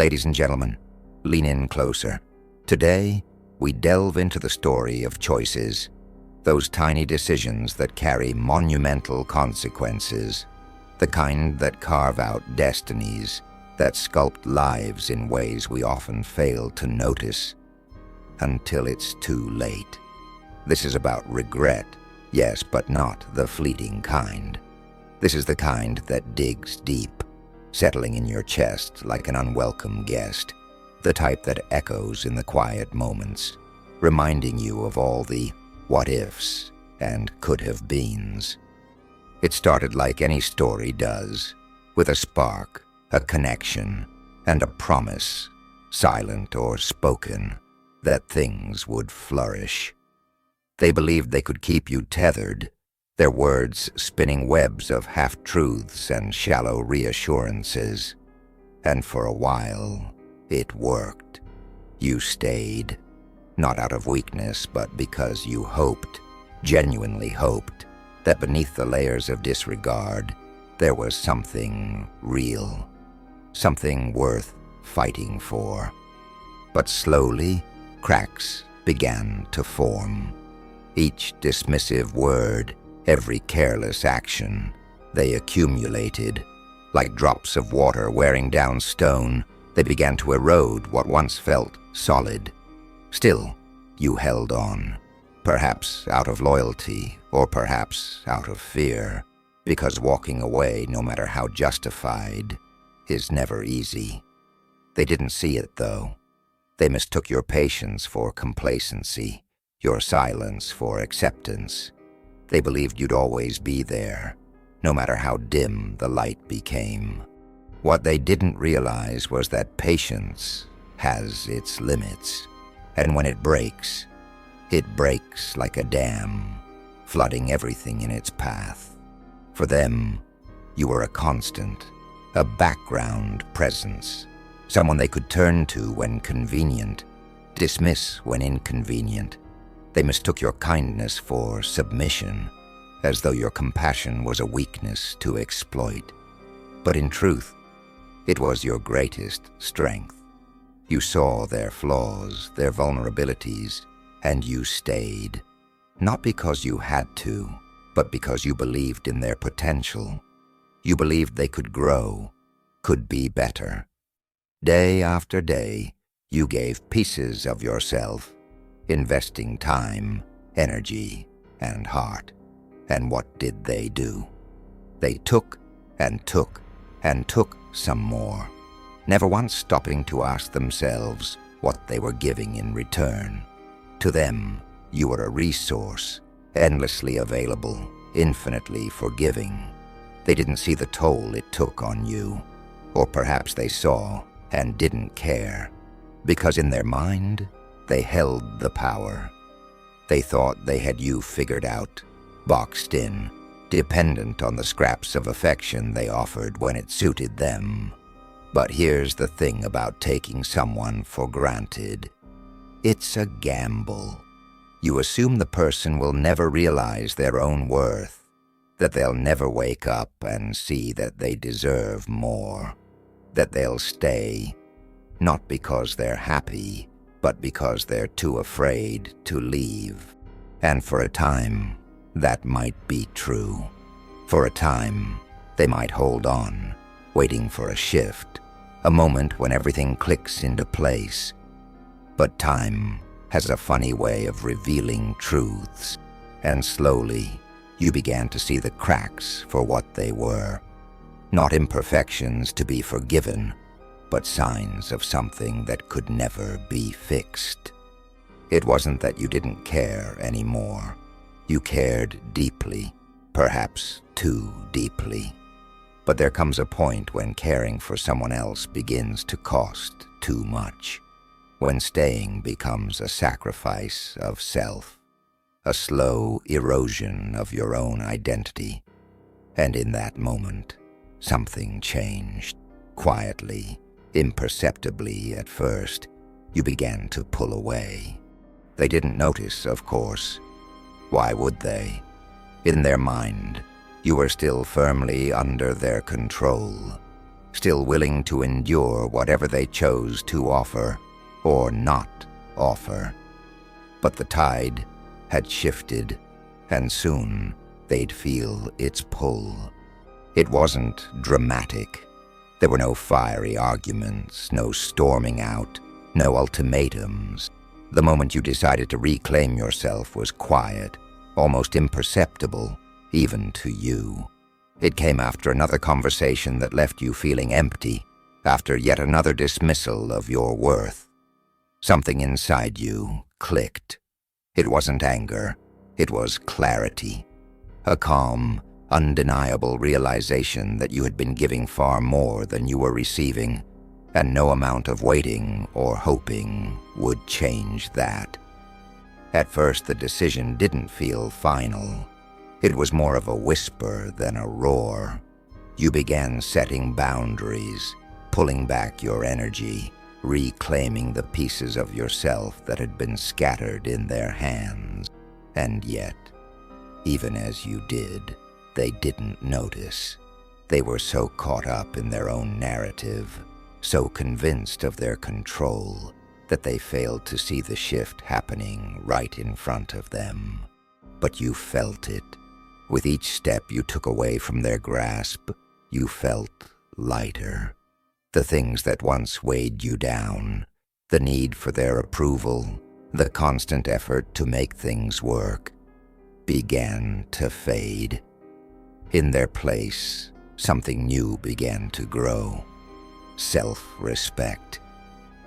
Ladies and gentlemen, lean in closer. Today, we delve into the story of choices, those tiny decisions that carry monumental consequences, the kind that carve out destinies, that sculpt lives in ways we often fail to notice until it's too late. This is about regret, yes, but not the fleeting kind. This is the kind that digs deep, settling in your chest like an unwelcome guest, the type that echoes in the quiet moments, reminding you of all the what-ifs and could-have-beens. It started like any story does, with a spark, a connection, and a promise, silent or spoken, that things would flourish. They believed they could keep you tethered, their words spinning webs of half-truths and shallow reassurances. And for a while, it worked. You stayed, not out of weakness, but because you hoped, genuinely hoped, that beneath the layers of disregard, there was something real, something worth fighting for. But slowly, cracks began to form. Each dismissive word, every careless action, they accumulated. Like drops of water wearing down stone, they began to erode what once felt solid. Still, you held on, perhaps out of loyalty, or perhaps out of fear, because walking away, no matter how justified, is never easy. They didn't see it, though. They mistook your patience for complacency, your silence for acceptance. They believed you'd always be there, no matter how dim the light became. What they didn't realize was that patience has its limits, and when it breaks like a dam, flooding everything in its path. For them, you were a constant, a background presence, someone they could turn to when convenient, dismiss when inconvenient. They mistook your kindness for submission, as though your compassion was a weakness to exploit. But in truth, it was your greatest strength. You saw their flaws, their vulnerabilities, and you stayed. Not because you had to, but because you believed in their potential. You believed they could grow, could be better. Day after day, you gave pieces of yourself, investing time, energy, and heart. And what did they do? They took and took and took some more, never once stopping to ask themselves what they were giving in return. To them, you were a resource, endlessly available, infinitely forgiving. They didn't see the toll it took on you, or perhaps they saw and didn't care, because in their mind, they held the power. They thought they had you figured out, boxed in, dependent on the scraps of affection they offered when it suited them. But here's the thing about taking someone for granted. It's a gamble. You assume the person will never realize their own worth, that they'll never wake up and see that they deserve more, that they'll stay, not because they're happy, but because they're too afraid to leave. And for a time, that might be true. For a time, they might hold on, waiting for a shift, a moment when everything clicks into place. But time has a funny way of revealing truths, and slowly, you began to see the cracks for what they were. Not imperfections to be forgiven, but signs of something that could never be fixed. It wasn't that you didn't care anymore. You cared deeply, perhaps too deeply. But there comes a point when caring for someone else begins to cost too much, when staying becomes a sacrifice of self, a slow erosion of your own identity. And in that moment, something changed. Quietly, imperceptibly at first, you began to pull away. They didn't notice, of course. Why would they? In their mind, you were still firmly under their control. still willing to endure whatever they chose to offer or not offer. But the tide had shifted, and soon they'd feel its pull. It wasn't dramatic. There were no fiery arguments, no storming out, no ultimatums. The moment you decided to reclaim yourself was quiet, almost imperceptible, even to you. It came after another conversation that left you feeling empty, after yet another dismissal of your worth. Something inside you clicked. It wasn't anger, it was clarity. A calm, undeniable realization that you had been giving far more than you were receiving, and no amount of waiting or hoping would change that. At first, the decision didn't feel final. It was more of a whisper than a roar. You began setting boundaries, pulling back your energy, reclaiming the pieces of yourself that had been scattered in their hands. And yet, even as you did, they didn't notice. They were so caught up in their own narrative, so convinced of their control, that they failed to see the shift happening right in front of them. But you felt it. With each step you took away from their grasp, you felt lighter. The things that once weighed you down, the need for their approval, the constant effort to make things work, began to fade. In their place, something new began to grow. Self-respect.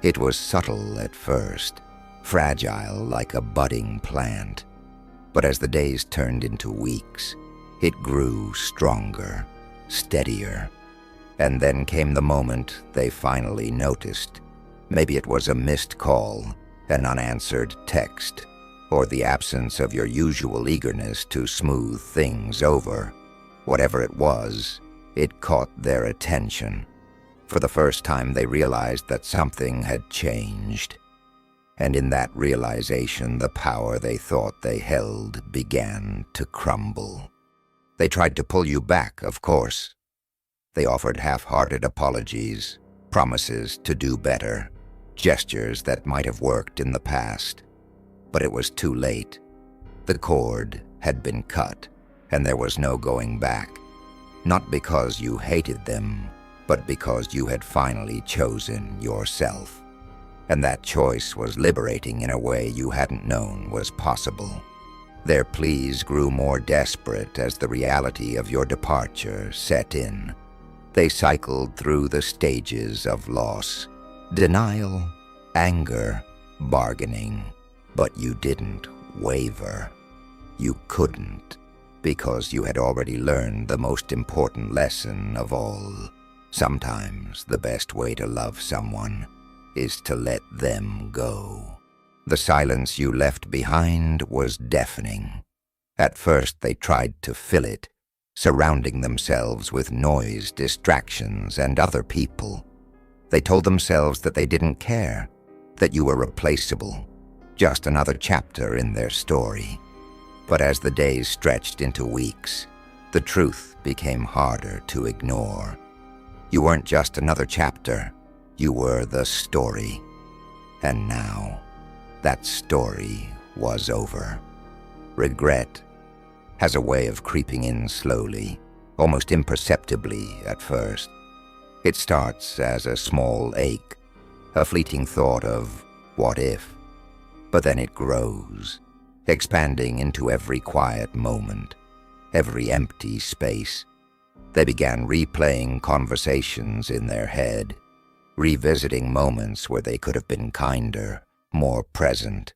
It was subtle at first, fragile like a budding plant. But as the days turned into weeks, it grew stronger, steadier. And then came the moment they finally noticed. Maybe it was a missed call, an unanswered text, or the absence of your usual eagerness to smooth things over. Whatever it was, it caught their attention. For the first time, they realized that something had changed. And in that realization, the power they thought they held began to crumble. They tried to pull you back, of course. They offered half-hearted apologies, promises to do better, gestures that might have worked in the past. But it was too late. The cord had been cut, and there was no going back. Not because you hated them, but because you had finally chosen yourself. And that choice was liberating in a way you hadn't known was possible. Their pleas grew more desperate as the reality of your departure set in. They cycled through the stages of loss, denial, anger, bargaining, but you didn't waver. You couldn't, because you had already learned the most important lesson of all. Sometimes the best way to love someone is to let them go. The silence you left behind was deafening. At first they tried to fill it, surrounding themselves with noise, distractions, and other people. They told themselves that they didn't care, that you were replaceable, just another chapter in their story. But as the days stretched into weeks, the truth became harder to ignore. You weren't just another chapter. You were the story. And now, that story was over. Regret has a way of creeping in slowly, almost imperceptibly at first. It starts as a small ache, a fleeting thought of what if, but then it grows, expanding into every quiet moment, every empty space. They began replaying conversations in their head, revisiting moments where they could have been kinder, more present,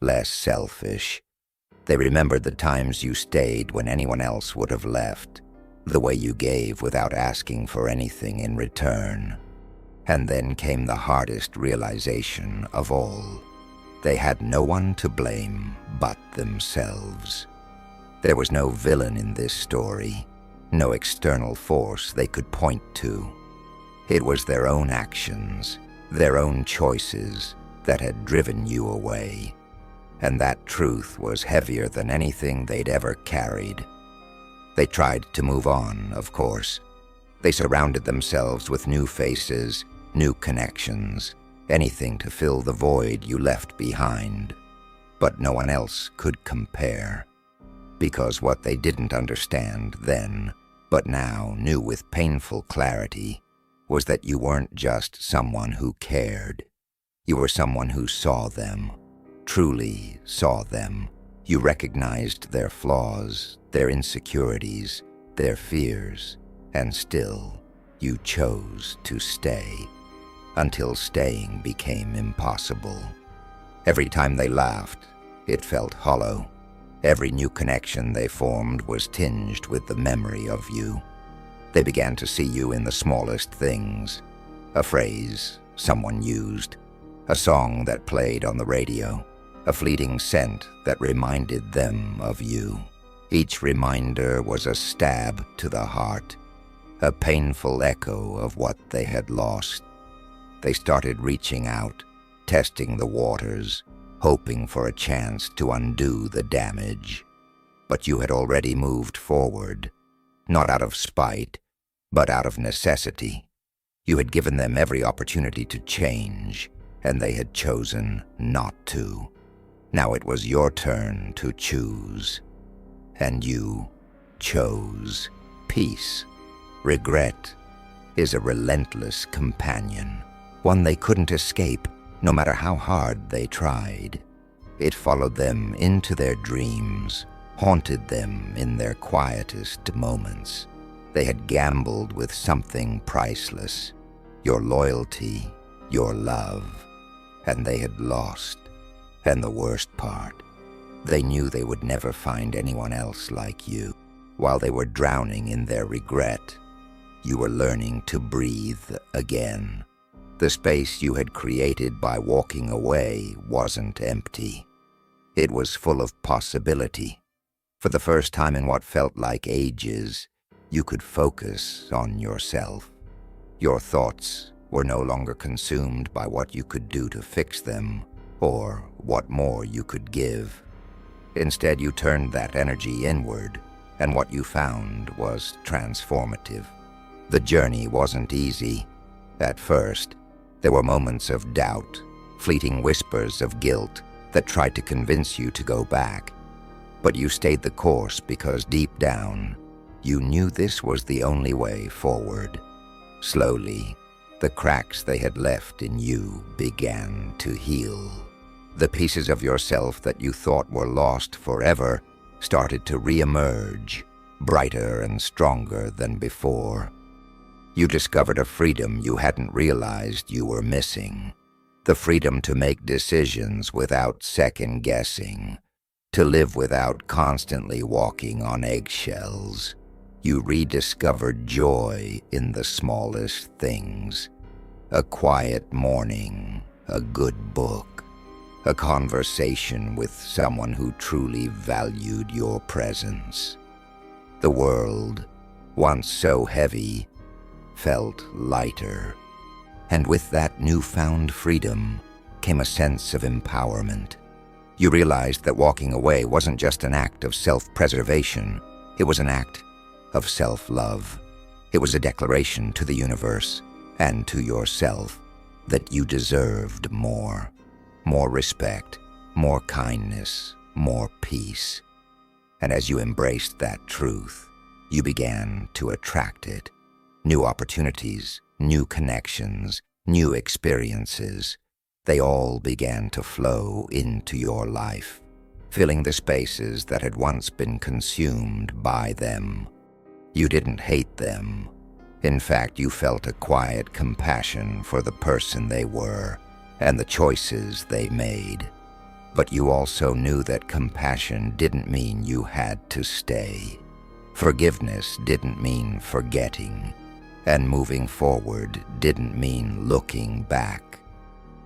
less selfish. They remembered the times you stayed when anyone else would have left, the way you gave without asking for anything in return. And then came the hardest realization of all. They had no one to blame but themselves. There was no villain in this story, no external force they could point to. It was their own actions, their own choices that had driven you away. And that truth was heavier than anything they'd ever carried. They tried to move on, of course. They surrounded themselves with new faces, new connections, anything to fill the void you left behind. But no one else could compare, because what they didn't understand then, but now knew with painful clarity, was that you weren't just someone who cared. You were someone who saw them, truly saw them. You recognized their flaws, their insecurities, their fears, and still you chose to stay, until staying became impossible. Every time they laughed, it felt hollow. Every new connection they formed was tinged with the memory of you. They began to see you in the smallest things. A phrase someone used, a song that played on the radio, a fleeting scent that reminded them of you. Each reminder was a stab to the heart, a painful echo of what they had lost. They started reaching out, testing the waters, hoping for a chance to undo the damage. But you had already moved forward, not out of spite, but out of necessity. You had given them every opportunity to change, and they had chosen not to. Now it was your turn to choose. And you chose peace. Regret is a relentless companion, one they couldn't escape, no matter how hard they tried. It followed them into their dreams, haunted them in their quietest moments. They had gambled with something priceless, your loyalty, your love, and they had lost. And the worst part, they knew they would never find anyone else like you. While they were drowning in their regret, you were learning to breathe again. The space you had created by walking away wasn't empty. It was full of possibility. For the first time in what felt like ages, you could focus on yourself. Your thoughts were no longer consumed by what you could do to fix them or what more you could give. Instead, you turned that energy inward, and what you found was transformative. The journey wasn't easy. At first, there were moments of doubt, fleeting whispers of guilt that tried to convince you to go back. But you stayed the course because deep down, you knew this was the only way forward. Slowly, the cracks they had left in you began to heal. The pieces of yourself that you thought were lost forever started to re-emerge, brighter and stronger than before. You discovered a freedom you hadn't realized you were missing. The freedom to make decisions without second-guessing, to live without constantly walking on eggshells. You rediscovered joy in the smallest things. A quiet morning, a good book, a conversation with someone who truly valued your presence. The world, once so heavy, felt lighter. And with that newfound freedom came a sense of empowerment. You realized that walking away wasn't just an act of self-preservation. It was an act of self-love. It was a declaration to the universe and to yourself that you deserved more. More respect, more kindness, more peace. And as you embraced that truth, you began to attract it. New opportunities, new connections, new experiences. They all began to flow into your life, filling the spaces that had once been consumed by them. You didn't hate them. In fact, you felt a quiet compassion for the person they were and the choices they made. But you also knew that compassion didn't mean you had to stay. Forgiveness didn't mean forgetting, and moving forward didn't mean looking back.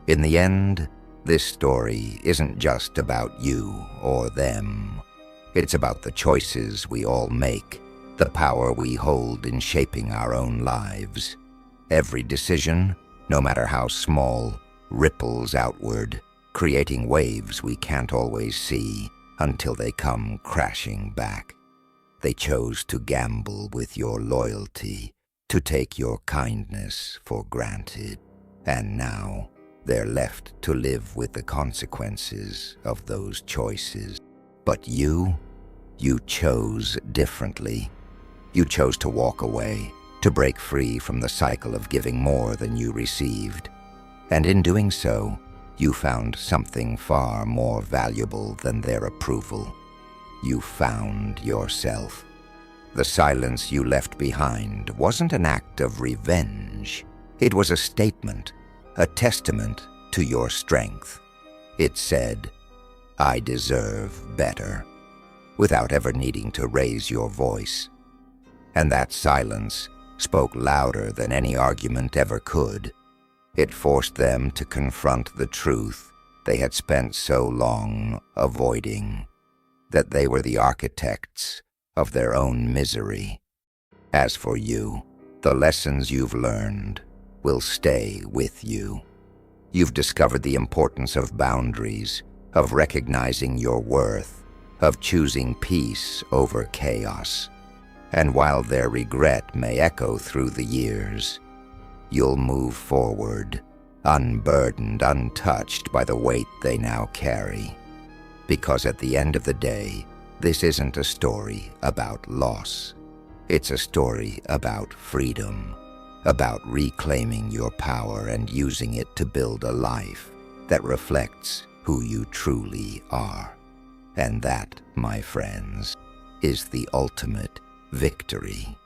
In the end, this story isn't just about you or them. It's about the choices we all make, the power we hold in shaping our own lives. Every decision, no matter how small, ripples outward, creating waves we can't always see until they come crashing back. They chose to gamble with your loyalty, to take your kindness for granted, and now they're left to live with the consequences of those choices. But you chose differently. You chose to walk away, to break free from the cycle of giving more than you received. And in doing so, you found something far more valuable than their approval. You found yourself. The silence you left behind wasn't an act of revenge. It was a statement, a testament to your strength. It said, "I deserve better," without ever needing to raise your voice. And that silence spoke louder than any argument ever could. It forced them to confront the truth they had spent so long avoiding, that they were the architects of their own misery. As for you, the lessons you've learned will stay with you. You've discovered the importance of boundaries, of recognizing your worth, of choosing peace over chaos. And while their regret may echo through the years, you'll move forward, unburdened, untouched by the weight they now carry. Because at the end of the day, this isn't a story about loss. It's a story about freedom, about reclaiming your power and using it to build a life that reflects who you truly are. And that, my friends, is the ultimate victory.